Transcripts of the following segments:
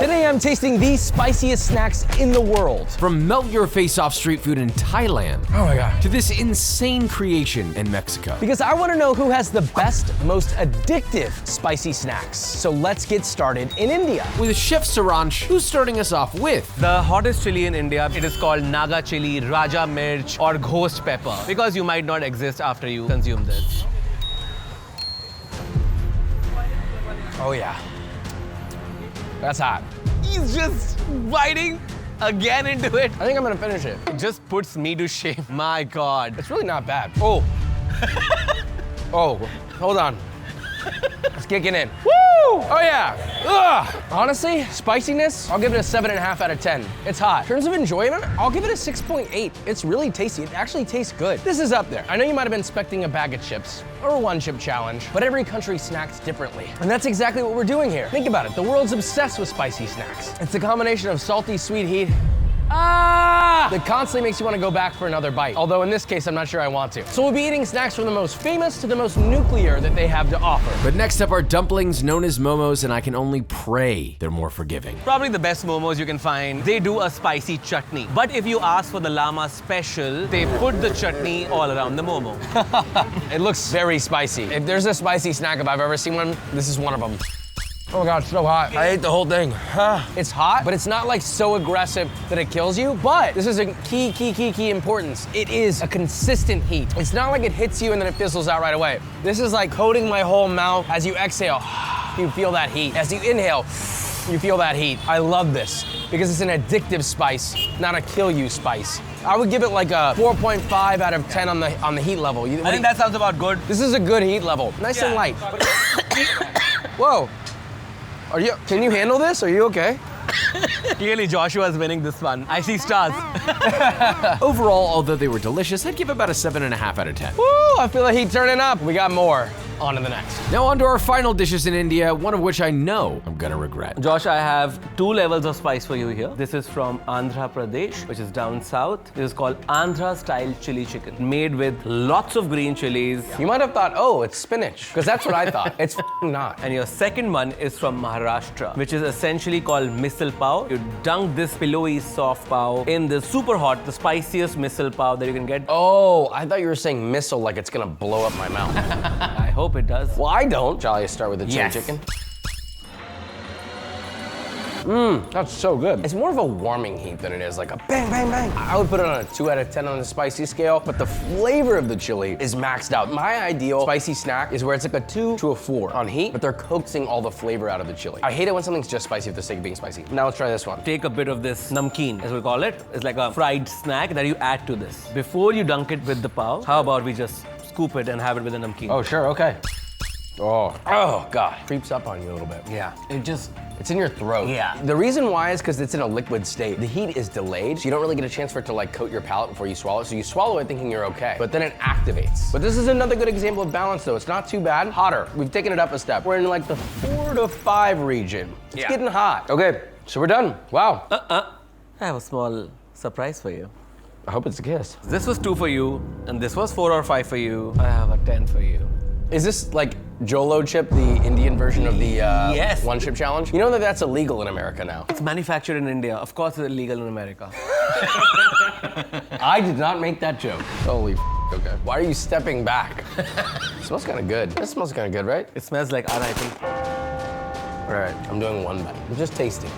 Today I'm tasting the spiciest snacks in the world. From melt your face off street food in Thailand Oh my God. to this insane creation in Mexico. Because I want to know who has the best, most addictive spicy snacks. So let's get started in India. With Chef Saransh, who's starting us off with The hottest chili in India, it is called Naga chili, Raja mirch or ghost pepper because you might not exist after you consume this. Oh yeah. That's hot. He's just biting again into it. I think I'm gonna finish it. It just puts me to shame. My God. It's really not bad. Oh. Oh, hold on. It's kicking in. Woo! Oh yeah. Ugh. Honestly, spiciness, I'll give it a 7.5 out of 10. It's hot. In terms of enjoyment, I'll give it a 6.8. It's really tasty. It actually tastes good. This is up there. I know you might have been expecting a bag of chips or a one chip challenge, but every country snacks differently. And that's exactly what we're doing here. Think about it. The world's obsessed with spicy snacks. It's a combination of salty, sweet heat, that constantly makes you want to go back for another bite. Although in this case, I'm not sure I want to. So we'll be eating snacks from the most famous to the most nuclear that they have to offer. But next up are dumplings known as momos, and I can only pray they're more forgiving. Probably the best momos you can find. They do a spicy chutney. But if you ask for the llama special, they put the chutney all around the momo. It looks very spicy. If there's a spicy snack, if I've ever seen one, this is one of them. Oh my God, it's so hot. I ate the whole thing. It's hot, but it's not like so aggressive that it kills you. But this is a key importance. It is a consistent heat. It's not like it hits you and then it fizzles out right away. This is like coating my whole mouth. As you exhale, you feel that heat. As you inhale, you feel that heat. I love this because it's an addictive spice, not a kill you spice. I would give it like a 4.5 out of 10 on the heat level. I think that sounds about good. This is a good heat level. Nice and light. Whoa. Can you handle this? Are you okay? Clearly Joshua's winning this one. I see stars. Overall, although they were delicious, I'd give about a 7.5 out of 10. Woo, I feel the heat turning up. We got more. On to the next. Now on to our final dishes in India, one of which I know I'm gonna regret. Josh, I have 2 levels of spice for you here. This is from Andhra Pradesh, which is down south. This is called Andhra style chili chicken, made with lots of green chilies. You might have thought, oh, it's spinach, because that's what I thought. It's not. And your second one is from Maharashtra, which is essentially called misal pav. You dunk this pillowy soft pav in the super hot, the spiciest misal pav that you can get. Oh, I thought you were saying missile like it's gonna blow up my mouth. I hope it does. Well, I don't. Shall I start with the chili chicken? That's so good. It's more of a warming heat than it is like a bang, bang, bang. I would put it on a 2 out of 10 on the spicy scale, but the flavor of the chili is maxed out. My ideal spicy snack is where it's like a 2 to a 4 on heat, but they're coaxing all the flavor out of the chili. I hate it when something's just spicy for the sake of being spicy. Now let's try this one. Take a bit of this namkeen, as we call it. It's like a fried snack that you add to this. Before you dunk it with the pav, how about we just scoop it and have it with the namkeen? Oh, sure, okay. Oh God, creeps up on you a little bit. Yeah, It's in your throat. Yeah. The reason why is because it's in a liquid state. The heat is delayed, so you don't really get a chance for it to like coat your palate before you swallow it. So you swallow it thinking you're okay, but then it activates. But this is another good example of balance though. It's not too bad. Hotter, we've taken it up a step. We're in like the 4 to 5 region. It's getting hot. Okay, so we're done. Wow. I have a small surprise for you. I hope it's a kiss. This was 2 for you, and this was 4 or 5 for you. I have a 10 for you. Is this like Jolo chip, the Indian version of the Yes. one chip challenge? You know that that's illegal in America now. It's manufactured in India. Of course, it's illegal in America. I did not make that joke. Holy okay. Why are you stepping back? It smells kind of good. This smells kind of good, right? It smells like RIP. All right, I'm doing one bite. I'm just tasting.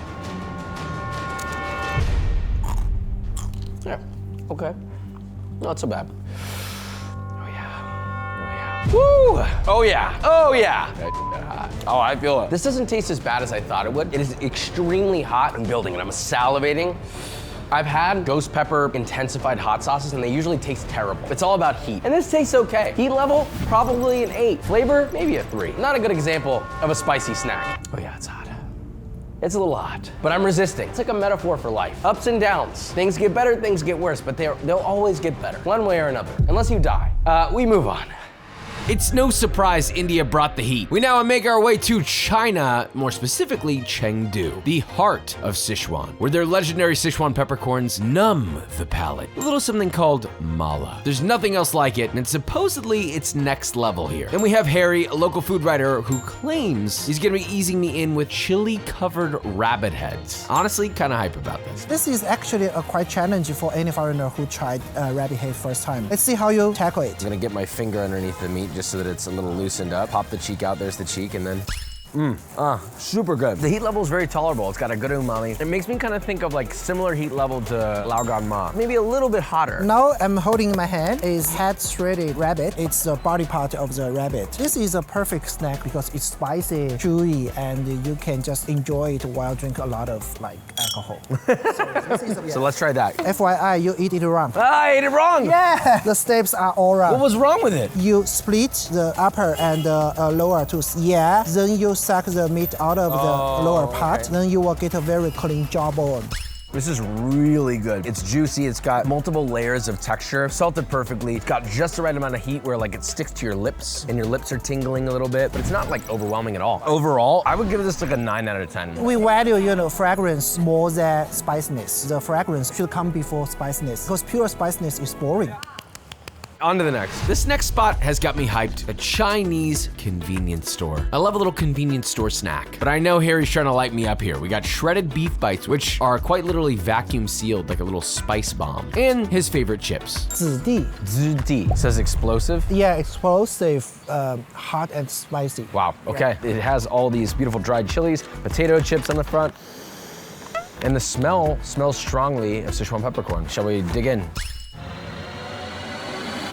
Yeah, okay. Not so bad. Woo! Oh yeah, oh yeah. Oh, I feel it. This doesn't taste as bad as I thought it would. It is extremely hot and building and I'm salivating. I've had ghost pepper intensified hot sauces and they usually taste terrible. It's all about heat. And this tastes okay. Heat level, probably an 8. Flavor, maybe a 3. Not a good example of a spicy snack. Oh yeah, it's hot. It's a little hot, but I'm resisting. It's like a metaphor for life. Ups and downs. Things get better, things get worse, but they'll always get better, one way or another, unless you die. We move on. It's no surprise India brought the heat. We now make our way to China, more specifically Chengdu, the heart of Sichuan, where their legendary Sichuan peppercorns numb the palate. A little something called mala. There's nothing else like it, and supposedly it's next level here. Then we have Harry, a local food writer who claims he's gonna be easing me in with chili-covered rabbit heads. Honestly, kinda hype about this. This is actually a quite challenge for any foreigner who tried rabbit head first time. Let's see how you tackle it. I'm gonna get my finger underneath the meat just so that it's a little loosened up. Pop the cheek out, there's the cheek, and then super good. The heat level is very tolerable. It's got a good umami. It makes me kind of think of like similar heat level to Lao Gan Ma. Maybe a little bit hotter. Now I'm holding in my hand is head shredded rabbit. It's the body part of the rabbit. This is a perfect snack because it's spicy, chewy, and you can just enjoy it while drinking a lot of like alcohol. So let's try that. FYI, you eat it wrong. I ate it wrong. Yeah, the steps are all wrong. What was wrong with it? You split the upper and lower tooth. Yeah, then you suck the meat out of the lower part. Okay. Then you will get a very clean jawbone. This is really good. It's juicy, it's got multiple layers of texture, salted perfectly. It's got just the right amount of heat where like it sticks to your lips and your lips are tingling a little bit, but it's not like overwhelming at all. Overall, I would give this like a 9 out of 10. We value, fragrance more than spiciness. The fragrance should come before spiciness because pure spiciness is boring. On to the next. This next spot has got me hyped, a Chinese convenience store. I love a little convenience store snack, but I know Harry's trying to light me up here. We got shredded beef bites, which are quite literally vacuum sealed like a little spice bomb, and his favorite chips. 子弟. Zudi says explosive. Yeah, explosive, hot and spicy. Wow, okay. It has all these beautiful dried chilies, potato chips on the front, and the smell smells strongly of Sichuan peppercorn. Shall we dig in?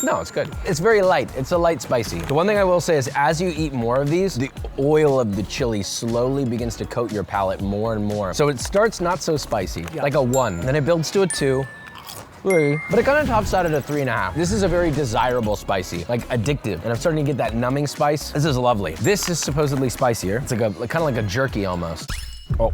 No, it's good. It's very light. It's a light spicy. The one thing I will say is as you eat more of these, the oil of the chili slowly begins to coat your palate more and more. So it starts not so spicy, like a 1. Then it builds to a 2. 3, but it kind of tops out at a 3.5. This is a very desirable spicy, like addictive, and I'm starting to get that numbing spice. This is lovely. This is supposedly spicier. It's like kind of like a jerky almost. Oh,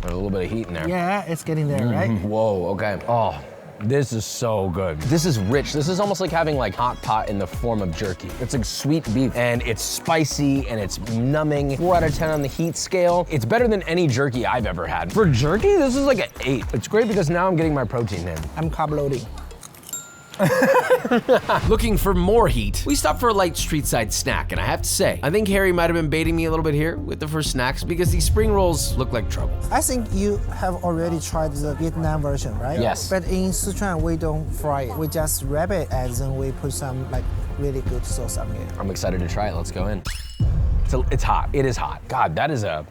there's a little bit of heat in there. Yeah, it's getting there, right? Whoa, okay. Oh. This is so good. This is rich. This is almost like having like hot pot in the form of jerky. It's like sweet beef and it's spicy and it's numbing. 4 out of 10 on the heat scale. It's better than any jerky I've ever had. For jerky, this is like an 8. It's great because now I'm getting my protein in. I'm carb loading. Looking for more heat, we stopped for a light street side snack, and I have to say, I think Harry might have been baiting me a little bit here with the first snacks because these spring rolls look like trouble. I think you have already tried the Vietnam version, right? Yes. But in Sichuan, we don't fry it. We just wrap it and then we put some like really good sauce on it. I'm excited to try it. Let's go in. It's hot. It is hot. God, that is a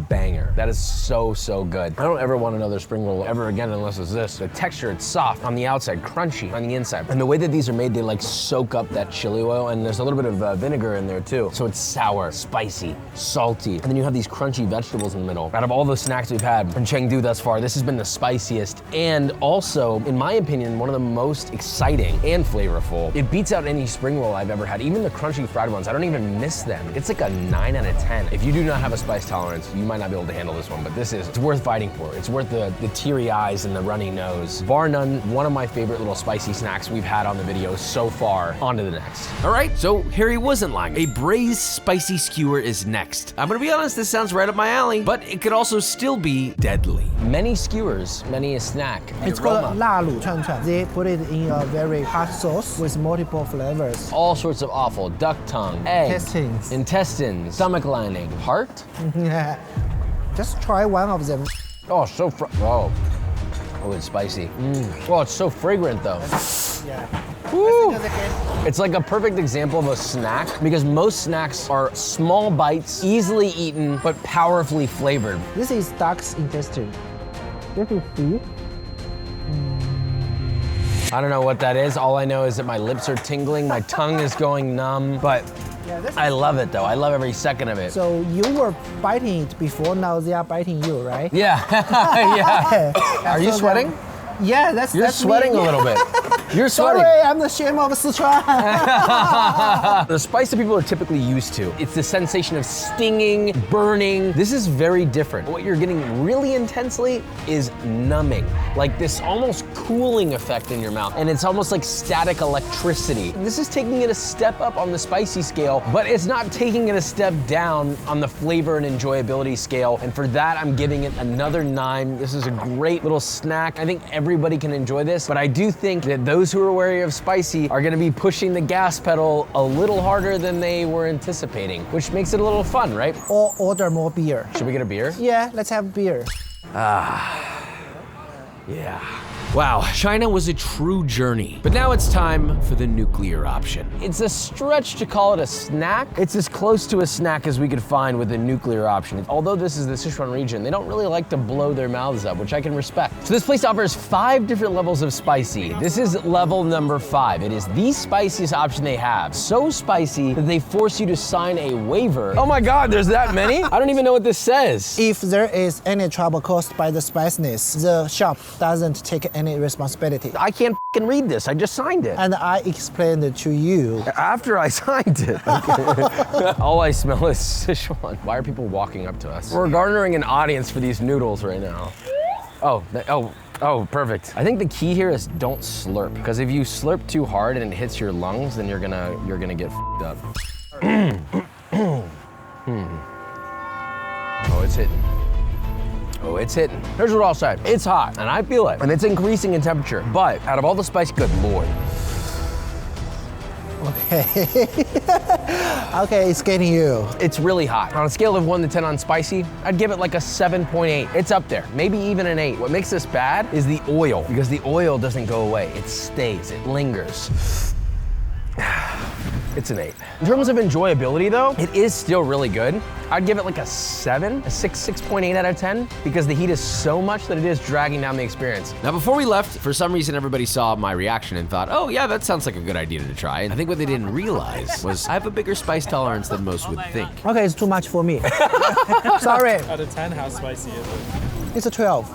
banger. That is so, so good. I don't ever want another spring roll ever again unless it's this. The texture, it's soft on the outside, crunchy on the inside. And the way that these are made, they like soak up that chili oil, and there's a little bit of vinegar in there too. So it's sour, spicy, salty. And then you have these crunchy vegetables in the middle. Out of all the snacks we've had in Chengdu thus far, this has been the spiciest and also, in my opinion, one of the most exciting and flavorful. It beats out any spring roll I've ever had. Even the crunchy fried ones, I don't even miss them. It's like a 9 out of 10. If you do not have a spice tolerance, you might not be able to handle this one, but it's worth fighting for. It's worth the teary eyes and the runny nose. Bar none, one of my favorite little spicy snacks we've had on the video so far. On to the next. All right, so Harry wasn't lying. A braised spicy skewer is next. I'm gonna be honest, this sounds right up my alley, but it could also still be deadly. Many skewers, many a snack. It's called 辣卤串串. They put it in a very hot sauce with multiple flavors. All sorts of offal, duck tongue, eggs, Intestines. stomach lining, heart. Yeah. Just try one of them. Oh, oh, it's spicy. Oh, it's so fragrant though. Yeah. Woo. It's like a perfect example of a snack because most snacks are small bites, easily eaten, but powerfully flavored. This is duck's intestine. This is beef. I don't know what that is. All I know is that my lips are tingling, my tongue is going numb, but I love it though. I love every second of it. So you were biting it before, now they are biting you, right? Yeah, yeah. Are you sweating? Yeah, that's You're sweating me. a little bit. You're sweating. Sorry, I'm the shame of Sichuan. The spice that people are typically used to, it's the sensation of stinging, burning. This is very different. What you're getting really intensely is numbing, like this almost cooling effect in your mouth. And it's almost like static electricity. This is taking it a step up on the spicy scale, but it's not taking it a step down on the flavor and enjoyability scale. And for that, I'm giving it another 9. This is a great little snack. I think everybody can enjoy this, but I do think that those who are wary of spicy are gonna be pushing the gas pedal a little harder than they were anticipating, which makes it a little fun, right? Or order more beer. Should we get a beer? Yeah, let's have beer. Yeah. Wow, China was a true journey. But now it's time for the nuclear option. It's a stretch to call it a snack. It's as close to a snack as we could find with a nuclear option. Although this is the Sichuan region, they don't really like to blow their mouths up, which I can respect. So this place offers 5 different levels of spicy. This is level number 5. It is the spiciest option they have. So spicy that they force you to sign a waiver. Oh my God, there's that many? I don't even know what this says. If there is any trouble caused by the spiciness, the shop doesn't take any responsibility. I can't f***ing read this, I just signed it. And I explained it to you. After I signed it. All I smell is Sichuan. Why are people walking up to us? We're garnering an audience for these noodles right now. Oh, perfect. I think the key here is don't slurp, because if you slurp too hard and it hits your lungs, then you're gonna get f***ed up. Oh, it's hitting. Oh, it's hitting. Here's what I'll say. It's hot, and I feel it, and it's increasing in temperature. But out of all the spice, good Lord. Okay. Okay, it's getting you. It's really hot. On a scale of 1 to 10 on spicy, I'd give it like a 7.8. It's up there, maybe even an 8. What makes this bad is the oil, because the oil doesn't go away. It stays, it lingers. It's an 8. In terms of enjoyability though, it is still really good. I'd give it like a 7, a 6.8 out of 10, because the heat is so much that it is dragging down the experience. Now, before we left, for some reason, everybody saw my reaction and thought, oh yeah, that sounds like a good idea to try. And I think what they didn't realize was I have a bigger spice tolerance than most would think. Okay, it's too much for me. Sorry. Out of 10, how spicy is it? It's a 12.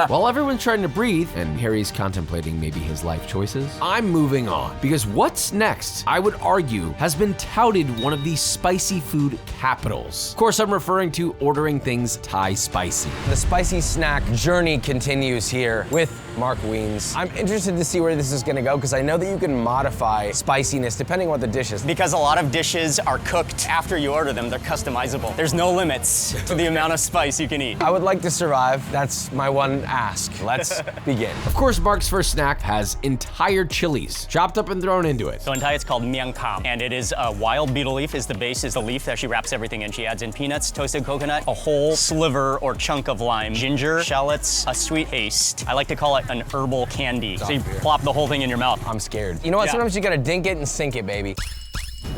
While everyone's trying to breathe and Harry's contemplating maybe his life choices, I'm moving on. Because what's next, I would argue, has been touted one of the spicy food capitals. Of course, I'm referring to ordering things Thai spicy. The spicy snack journey continues here with Mark Wiens. I'm interested to see where this is gonna go, because I know that you can modify spiciness depending on what the dish is. Because a lot of dishes are cooked after you order them, they're customizable. There's no limits to the amount of spice you can eat. I would like to survive. That's my one ask. Let's begin. Of course, Mark's first snack has entire chilies, chopped up and thrown into it. So in Thai, it's called miang kham, and it is a wild betel leaf is the base, is the leaf that she wraps everything in. She adds in peanuts, toasted coconut, a whole sliver or chunk of lime, ginger, shallots, a sweet paste. I like to call it an herbal candy. So you plop the whole thing in your mouth. I'm scared. You know what? Yeah. Sometimes you gotta dink it and sink it, baby.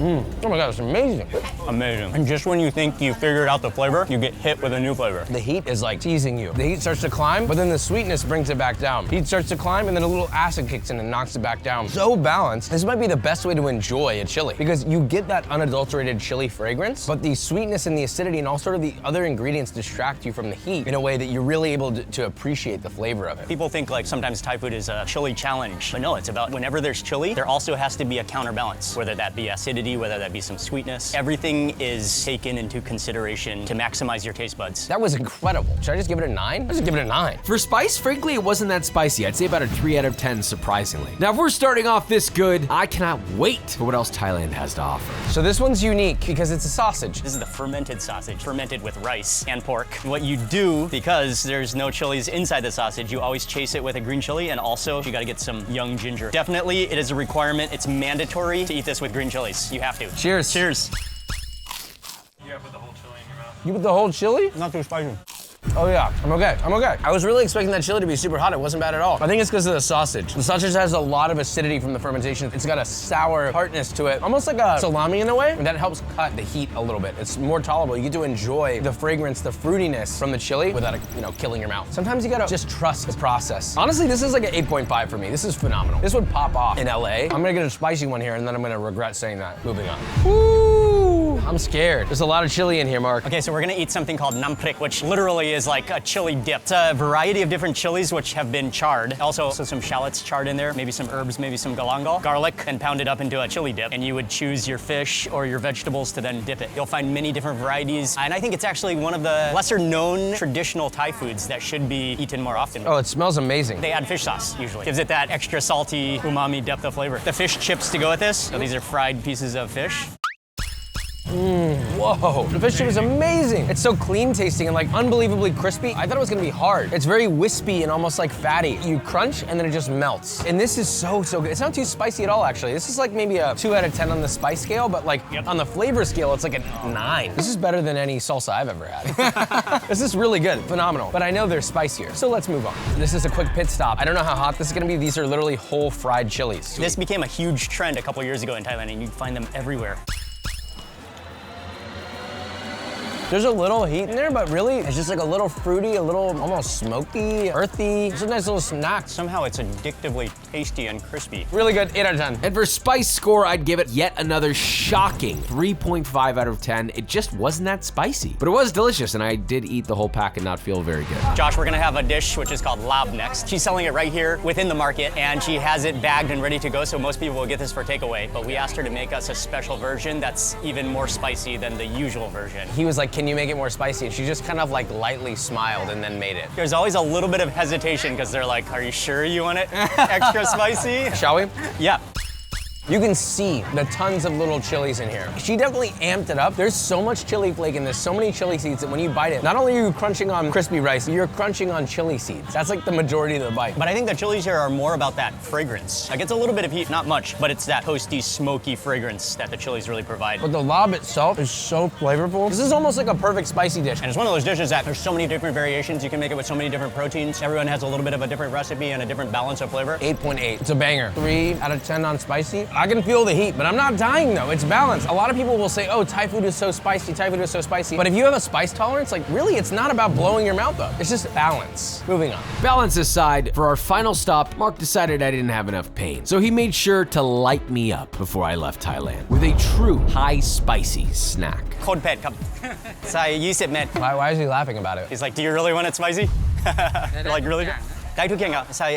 Oh my God, it's amazing. Amazing. And just when you think you figured out the flavor, you get hit with a new flavor. The heat is like teasing you. The heat starts to climb, but then the sweetness brings it back down. Heat starts to climb, and then a little acid kicks in and knocks it back down. So balanced. This might be the best way to enjoy a chili, because you get that unadulterated chili fragrance, but the sweetness and the acidity and all sort of the other ingredients distract you from the heat in a way that you're really able to appreciate the flavor of it. People think like sometimes Thai food is a chili challenge, but no, it's about whenever there's chili, there also has to be a counterbalance, whether that be acidity, whether that be some sweetness. Everything is taken into consideration to maximize your taste buds. That was incredible. Should I just give it a 9? I'll just give it a 9. For spice, frankly, it wasn't that spicy. I'd say about a 3 out of 10, surprisingly. Now, if we're starting off this good, I cannot wait for what else Thailand has to offer. So this one's unique because it's a sausage. This is the fermented sausage, fermented with rice and pork. What you do, because there's no chilies inside the sausage, you always chase it with a green chili, and also you gotta get some young ginger. Definitely, it is a requirement. It's mandatory to eat this with green chilies. You have to. Cheers. Cheers. You gotta put the whole chili in your mouth. You put the whole chili? Not too spicy. Oh yeah, I'm okay. I was really expecting that chili to be super hot. It wasn't bad at all. I think it's because of the sausage. The sausage has a lot of acidity from the fermentation. It's got a sour tartness to it, almost like a salami in a way, and that helps cut the heat a little bit. It's more tolerable. You get to enjoy the fragrance, the fruitiness from the chili without it, killing your mouth. Sometimes you gotta just trust the process. Honestly, this is like an 8.5 for me. This is phenomenal. This would pop off in LA. I'm gonna get a spicy one here, and then I'm gonna regret saying that. Moving on. Woo! I'm scared. There's a lot of chili in here, Mark. Okay, so we're gonna eat something called namprik, which literally is like a chili dip. It's a variety of different chilies which have been charred. Also, some shallots charred in there, maybe some herbs, maybe some galangal, garlic, and pounded up into a chili dip. And you would choose your fish or your vegetables to then dip it. You'll find many different varieties. And I think it's actually one of the lesser known traditional Thai foods that should be eaten more often. Oh, it smells amazing. They add fish sauce usually. Gives it that extra salty, umami depth of flavor. The fish chips to go with this. So these are fried pieces of fish. Whoa, the fish chip is amazing. It's so clean tasting and like unbelievably crispy. I thought it was gonna be hard. It's very wispy and almost like fatty. You crunch and then it just melts. And this is so good. It's not too spicy at all, actually. This is like maybe a 2 out of 10 on the spice scale, but like on the flavor scale, it's like a 9. This is better than any salsa I've ever had. This is really good, phenomenal. But I know they're spicier, so let's move on. This is a quick pit stop. I don't know how hot this is gonna be. These are literally whole fried chilies. This became a huge trend a couple years ago in Thailand, and you find them everywhere. There's a little heat in there, but really, it's just like a little fruity, a little almost smoky, earthy. It's a nice little snack. Somehow it's addictively tasty and crispy. Really good, 8 out of 10. And for spice score, I'd give it yet another shocking 3.5 out of 10. It just wasn't that spicy, but it was delicious, and I did eat the whole pack and not feel very good. Josh, we're gonna have a dish which is called lab next. She's selling it right here within the market, and she has it bagged and ready to go, so most people will get this for takeaway, but we asked her to make us a special version that's even more spicy than the usual version. He was like, can you make it more spicy? And she just kind of like lightly smiled and then made it. There's always a little bit of hesitation because they're like, are you sure you want it extra spicy? Shall we? Yeah. You can see the tons of little chilies in here. She definitely amped it up. There's so much chili flake and there's so many chili seeds that when you bite it, not only are you crunching on crispy rice, you're crunching on chili seeds. That's like the majority of the bite. But I think the chilies here are more about that fragrance. Like it's a little bit of heat, not much, but it's that toasty, smoky fragrance that the chilies really provide. But the lab itself is so flavorful. This is almost like a perfect spicy dish. And it's one of those dishes that there's so many different variations. You can make it with so many different proteins. Everyone has a little bit of a different recipe and a different balance of flavor. 8.8. It's a banger. 3 out of 10 on spicy. I can feel the heat, but I'm not dying though. It's balanced. A lot of people will say, oh, Thai food is so spicy, Thai food is so spicy. But if you have a spice tolerance, like really, it's not about blowing your mouth up. It's just balance. Moving on. Balance aside, for our final stop, Mark decided I didn't have enough pain. So he made sure to light me up before I left Thailand with a true high spicy snack. คนเผ็ดครับ ใส่20 เม็ด Why is he laughing about it? He's like, do you really want it spicy? Like really? ได้ทุกอย่างครับใส่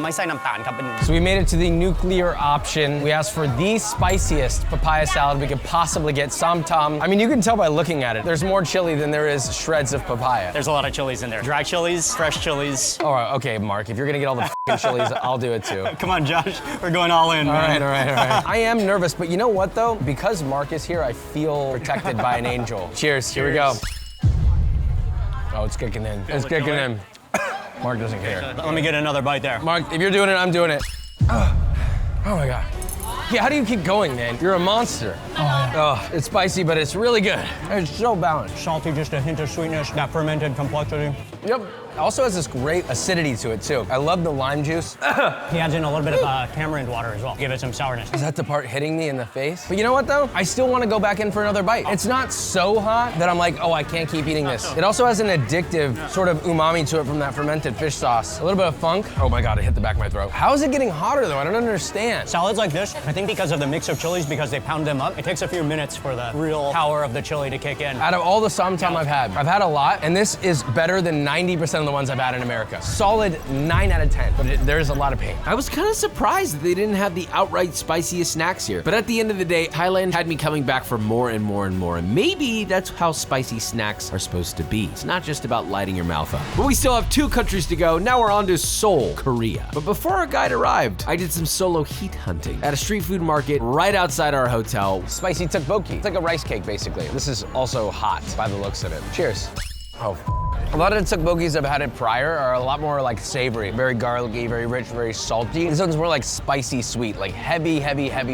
ไม่ใส่น้ำตาลครับ So we made it to the nuclear option. We asked for the spiciest papaya salad we could possibly get, sam tam. I mean, you can tell by looking at it. There's more chili than there is shreds of papaya. There's a lot of chilies in there. Dry chilies, fresh chilies. All right, okay, Mark, if you're gonna get all the f***ing chilies, I'll do it too. Come on, Josh, we're going all in. All right. I am nervous, but you know what though? Because Mark is here, I feel protected by an angel. Cheers, here we go. Oh, it's kicking in. It's kicking in. Mark doesn't care. Let me get another bite there. Mark, if you're doing it, I'm doing it. Oh my God. Yeah, how do you keep going, man? You're a monster. Oh, it's spicy, but it's really good. It's so balanced. Salty, just a hint of sweetness, that fermented complexity. Yep. It also has this great acidity to it too. I love the lime juice. He adds in a little bit of tamarind water as well. Give it some sourness. Is that the part hitting me in the face? But you know what though? I still want to go back in for another bite. It's not so hot that I'm like, oh, I can't keep eating this. It also has an addictive sort of umami to it from that fermented fish sauce. A little bit of funk. Oh my God, it hit the back of my throat. How is it getting hotter though? I don't understand. Salads like this, I think because of the mix of chilies, because they pound them up, it takes a few minutes for the real power of the chili to kick in. Out of all the sam tam I've had a lot, and this is better than 90% of the ones I've had in America. Solid 9 out of 10, but there's a lot of pain. I was kind of surprised that they didn't have the outright spiciest snacks here. But at the end of the day, Thailand had me coming back for more and more and more. And maybe that's how spicy snacks are supposed to be. It's not just about lighting your mouth up. But we still have 2 countries to go. Now we're on to Seoul, Korea. But before our guide arrived, I did some solo heat hunting at a street food market right outside our hotel. Spicy tteokbokki. It's like a rice cake, basically. This is also hot by the looks of it. Cheers. Oh. A lot of the tteokbokkis I've had it prior are a lot more like savory, very garlicky, very rich, very salty. This one's more like spicy sweet, like heavy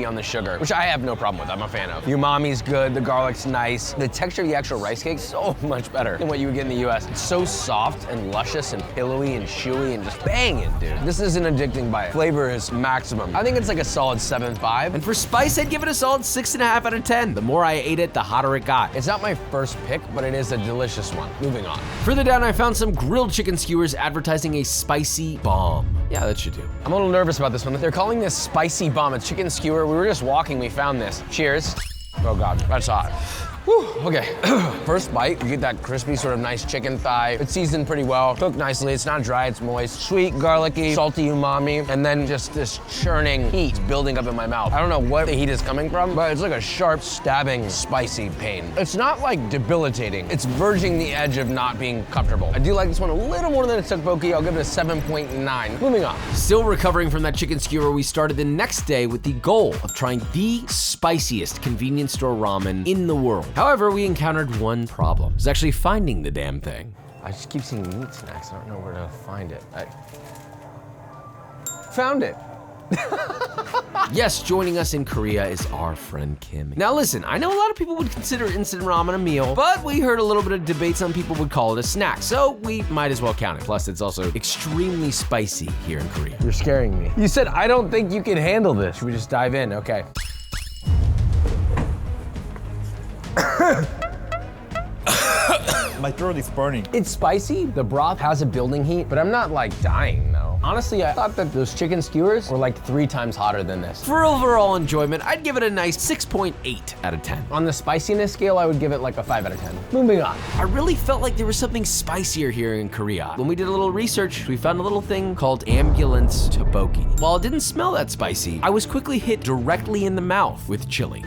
on the sugar, which I have no problem with. I'm a fan of. The umami's good, the garlic's nice. The texture of the actual rice cake is so much better than what you would get in the US. It's so soft and luscious and pillowy and chewy and just banging, dude. This is an addicting bite. Flavor is maximum. I think it's like a solid 7.5. And for spice, I'd give it a solid 6.5 out of 10. The more I ate it, the hotter it got. It's not my first pick, but it is a delicious one. Moving on. Further down, I found some grilled chicken skewers advertising a spicy bomb. Yeah, that should do. I'm a little nervous about this one. They're calling this spicy bomb. It's chicken skewer. We were just walking, we found this. Cheers. Oh God, that's hot. Whew, okay, first bite, you get that crispy sort of nice chicken thigh. It's seasoned pretty well, cooked nicely. It's not dry, it's moist. Sweet, garlicky, salty umami, and then just this churning heat building up in my mouth. I don't know what the heat is coming from, but it's like a sharp, stabbing, spicy pain. It's not like debilitating. It's verging the edge of not being comfortable. I do like this one a little more than a tteokbokki. I'll give it a 7.9. Moving on. Still recovering from that chicken skewer, we started the next day with the goal of trying the spiciest convenience store ramen in the world. However, we encountered one problem. It was actually finding the damn thing. I just keep seeing meat snacks. I don't know where to find it. I found it. Yes, joining us in Korea is our friend Kim. Now listen, I know a lot of people would consider instant ramen a meal, but we heard a little bit of debate. Some people would call it a snack, so we might as well count it. Plus, it's also extremely spicy here in Korea. You're scaring me. You said, I don't think you can handle this. Should we just dive in? Okay. My throat is burning. It's spicy. The broth has a building heat, but I'm not like dying though. Honestly, I thought that those chicken skewers were like 3 times hotter than this. For overall enjoyment, I'd give it a nice 6.8 out of 10. On the spiciness scale, I would give it like a 5 out of 10. Moving on. I really felt like there was something spicier here in Korea. When we did a little research, we found a little thing called ambulance tteokbokki. While it didn't smell that spicy, I was quickly hit directly in the mouth with chili.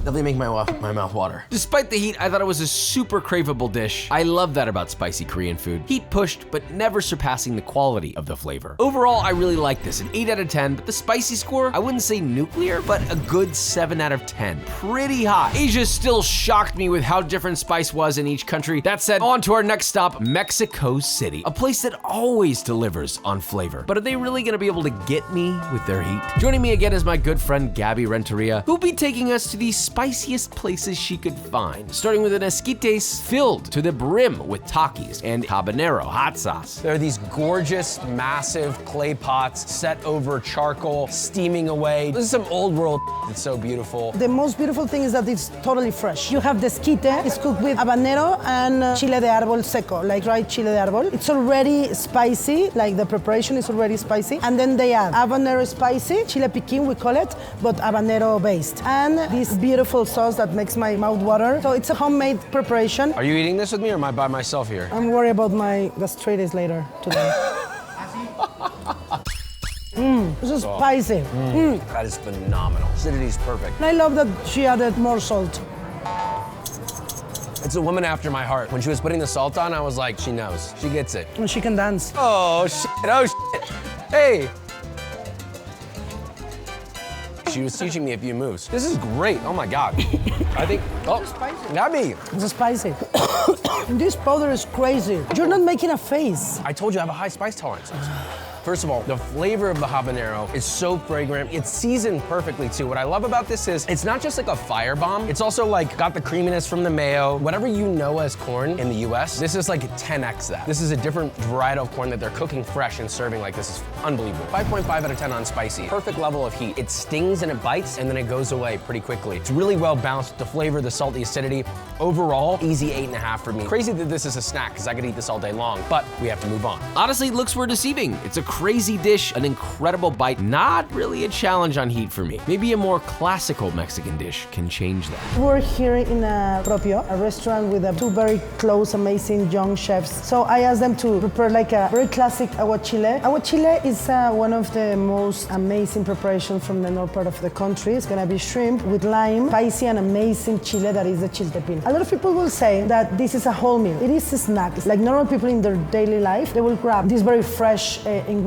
Definitely make my mouth water. Despite the heat, I thought it was a super craveable dish. I love that about spicy Korean food. Heat pushed, but never surpassing the quality of the flavor. Overall, I really like this, an 8 out of 10, but the spicy score, I wouldn't say nuclear, but a good 7 out of 10. Pretty high. Asia still shocked me with how different spice was in each country. That said, on to our next stop, Mexico City, a place that always delivers on flavor. But are they really gonna be able to get me with their heat? Joining me again is my good friend, Gabby Renteria, who'll be taking us to the spiciest places she could find, starting with an esquites filled to the brim with Takis and habanero hot sauce. There are these gorgeous, massive clay pots set over charcoal, steaming away. This is some old world. It's so beautiful. The most beautiful thing is that it's totally fresh. You have the esquite, it's cooked with habanero and chile de árbol seco, like dried chile de árbol. It's already spicy, like the preparation is already spicy. And then they add habanero spicy, chile piquin we call it, but habanero based. And this beautiful sauce that makes my mouth water. So it's a homemade preparation. Are you eating this with me or am I by myself here? I'm worried about my gastritis later today. This is spicy. That is phenomenal. Acidity's perfect. I love that she added more salt. It's a woman after my heart. When she was putting the salt on, I was like, she knows. She gets it. And she can dance. Oh, shit. Oh, shit. Hey. She was teaching me a few moves. This is great. Oh my God. I think, oh, Gabby. It's spicy. This powder is crazy. You're not making a face. I told you I have a high spice tolerance. First of all, the flavor of the habanero is so fragrant. It's seasoned perfectly too. What I love about this is it's not just like a firebomb. It's also like got the creaminess from the mayo. Whatever you know as corn in the US, this is like 10x that. This is a different variety of corn that they're cooking fresh and serving like this is unbelievable. 5.5 out of 10 on spicy. Perfect level of heat. It stings and it bites and then it goes away pretty quickly. It's really well balanced. The flavor, the salt, the acidity. Overall, easy 8.5 for me. Crazy that this is a snack because I could eat this all day long, but we have to move on. Honestly, looks were deceiving. It's a crazy dish, an incredible bite, not really a challenge on heat for me. Maybe a more classical Mexican dish can change that. We're here in a Propio, a restaurant with two very close, amazing young chefs. So I asked them to prepare like a very classic aguachile. Aguachile is one of the most amazing preparations from the north part of the country. It's gonna be shrimp with lime, spicy and amazing chile that is the chiltepin. A lot of people will say that this is a whole meal. It is a snack. It's like normal people in their daily life, they will grab these very fresh ingredients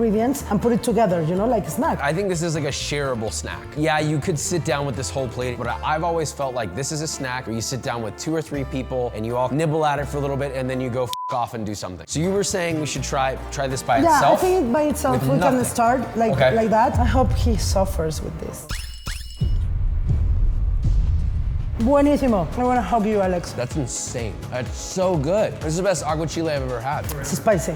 and put it together, you know, like a snack. I think this is like a shareable snack. Yeah, you could sit down with this whole plate, but I've always felt like this is a snack where you sit down with 2 or 3 people and you all nibble at it for a little bit and then you go f off and do something. So you were saying we should try this by itself? Yeah, I think by itself we can start like that. I hope he suffers with this. Buenísimo. I want to hug you, Alex. That's insane. That's so good. This is the best aguachile I've ever had. It's spicy.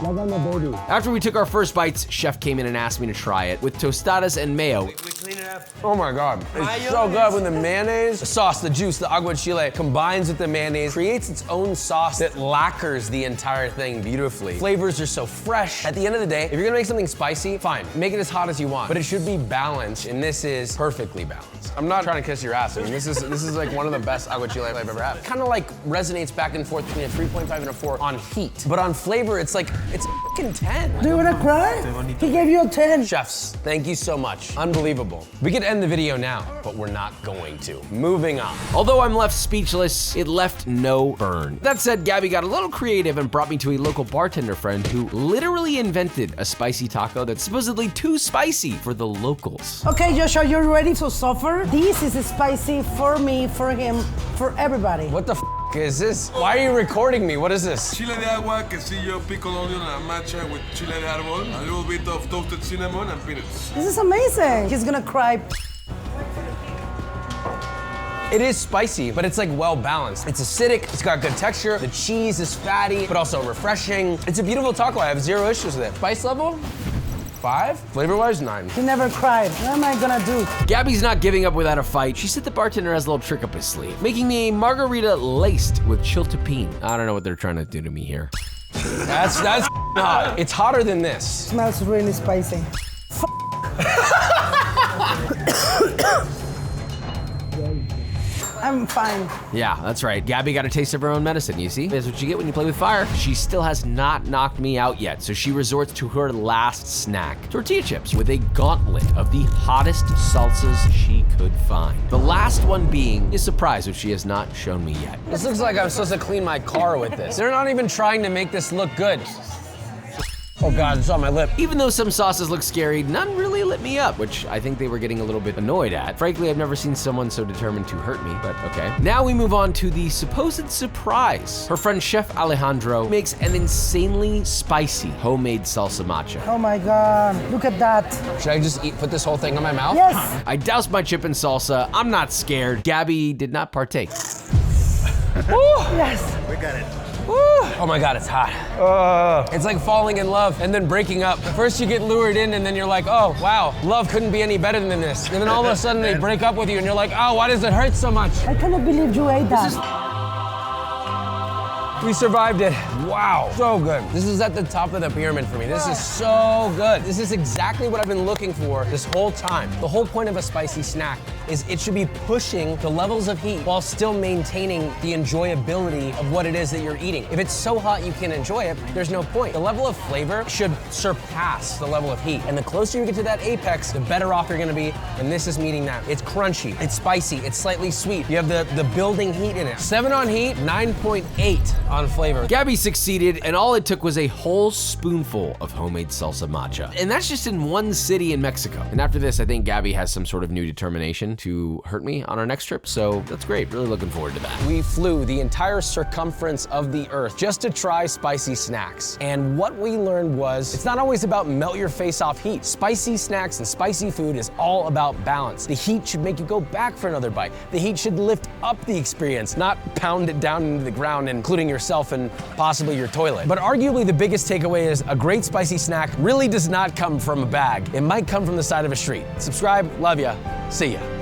After we took our first bites, Chef came in and asked me to try it with tostadas and mayo. We clean it Oh my God. It's so good when the mayonnaise, the sauce, the juice, the aguachile combines with the mayonnaise, creates its own sauce that lacquers the entire thing beautifully. Flavors are so fresh. At the end of the day, if you're gonna make something spicy, fine, make it as hot as you want, but it should be balanced, and this is perfectly balanced. I'm not trying to kiss your ass. I mean, this is like one of the best aguachile I've ever had. Kind of like resonates back and forth between a 3.5 and a 4 on heat, but on flavor, it's like, it's a 10. Do you wanna cry? He gave you a 10. Chefs, thank you so much. Unbelievable. We could end the video now, but we're not going to. Moving on. Although I'm left speechless, it left no burn. That said, Gabby got a little creative and brought me to a local bartender friend who literally invented a spicy taco that's supposedly too spicy for the locals. Okay, Joshua, you're ready to suffer? This is spicy for me, for him, for everybody. What the f is this? Why are you recording me? What is this? Chile de agua, quesillo, pickled onion, and matcha with chile de árbol, a little bit of toasted cinnamon and peanuts. This is amazing. He's gonna cry. It is spicy, but it's like well balanced. It's acidic, it's got good texture. The cheese is fatty, but also refreshing. It's a beautiful taco. I have zero issues with it. Spice level? 5? Flavor-wise, 9. He never cried. What am I gonna do? Gabby's not giving up without a fight. She said the bartender has a little trick up his sleeve, making me a margarita laced with chiltepine. I don't know what they're trying to do to me here. That's hot. It's hotter than this. Smells really spicy. I'm fine. Yeah, that's right. Gabby got a taste of her own medicine, you see? That's what you get when you play with fire. She still has not knocked me out yet, so she resorts to her last snack. Tortilla chips with a gauntlet of the hottest salsas she could find. The last one being a surprise, which she has not shown me yet. This looks like I'm supposed to clean my car with this. They're not even trying to make this look good. Oh God, it's on my lip. Even though some sauces look scary, none really lit me up, which I think they were getting a little bit annoyed at. Frankly, I've never seen someone so determined to hurt me, but okay. Now we move on to the supposed surprise. Her friend Chef Alejandro makes an insanely spicy homemade salsa matcha. Oh my God, look at that. Should I just put this whole thing in my mouth? Yes. I doused my chip in salsa. I'm not scared. Gabby did not partake. Yes. Oh my God, it's hot. It's like falling in love and then breaking up. First you get lured in and then you're like, oh, wow, love couldn't be any better than this. And then all of a sudden they break up with you and you're like, oh, why does it hurt so much? I cannot believe you ate that. We survived it. Wow, so good. This is at the top of the pyramid for me. This is so good. This is exactly what I've been looking for this whole time. The whole point of a spicy snack is it should be pushing the levels of heat while still maintaining the enjoyability of what it is that you're eating. If it's so hot you can't enjoy it, there's no point. The level of flavor should surpass the level of heat. And the closer you get to that apex, the better off you're gonna be. And this is meeting that. It's crunchy, it's spicy, it's slightly sweet. You have the building heat in it. 7 on heat, 9.8 on flavor. Gabby succeeded, and all it took was a whole spoonful of homemade salsa matcha. And that's just in one city in Mexico. And after this, I think Gabby has some sort of new determination to hurt me on our next trip, so that's great. Really looking forward to that. We flew the entire circumference of the earth just to try spicy snacks. And what we learned was, it's not always about melt your face off heat. Spicy snacks and spicy food is all about balance. The heat should make you go back for another bite. The heat should lift up the experience, not pound it down into the ground, including yourself and possibly your toilet. But arguably the biggest takeaway is a great spicy snack really does not come from a bag. It might come from the side of a street. Subscribe, love ya, see ya.